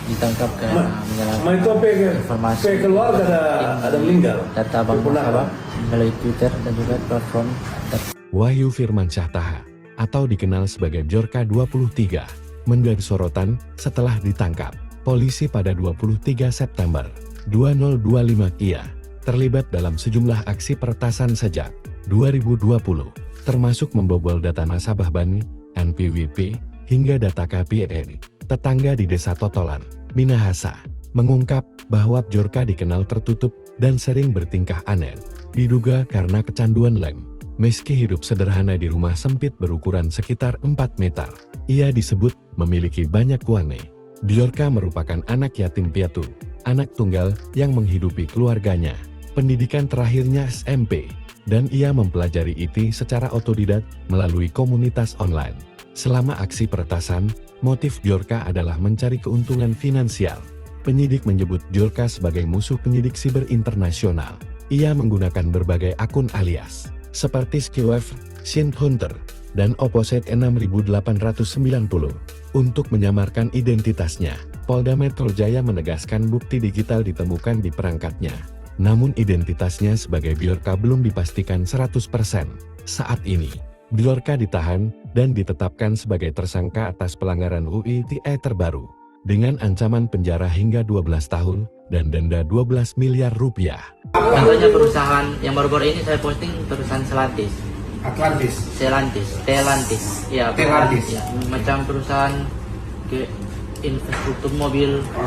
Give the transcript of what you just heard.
ditangkap karena menyalahgunakan informasi keluarga ada meninggal. data bank nasabah melalui Twitter dan juga platform. Wahyu Firmansyah Taha, atau dikenal sebagai Bjorka 23, menjadi sorotan setelah ditangkap polisi pada 23 September 2025. Ia terlibat dalam sejumlah aksi peretasan sejak 2020, termasuk membobol data nasabah bank, NPWP, hingga data KPN. Tetangga di Desa Totolan, Minahasa, mengungkap bahwa Bjorka dikenal tertutup dan sering bertingkah aneh, diduga karena kecanduan lem. Meski hidup sederhana di rumah sempit berukuran sekitar 4 meter, ia disebut memiliki banyak uang. Bjorka merupakan anak yatim piatu, anak tunggal yang menghidupi keluarganya. Pendidikan terakhirnya SMP, dan ia mempelajari IT secara otodidak melalui komunitas online. Selama aksi peretasan, motif Bjorka adalah mencari keuntungan finansial. Penyidik menyebut Bjorka sebagai musuh penyidik siber internasional. Ia menggunakan berbagai akun alias, seperti Skywave, Sint Hunter, dan Opposite 6890, untuk menyamarkan identitasnya. Polda Metro Jaya menegaskan bukti digital ditemukan di perangkatnya. Namun identitasnya sebagai Bjorka belum dipastikan 100%. Saat ini, Bjorka ditahan dan ditetapkan sebagai tersangka atas pelanggaran UU ITE terbaru, dengan ancaman penjara hingga 12 tahun dan denda 12 miliar rupiah. Contohnya perusahaan yang baru-baru ini saya posting perusahaan Selantis. Ya, Telantis. Ya, macam perusahaan ke infrastruktur mobil.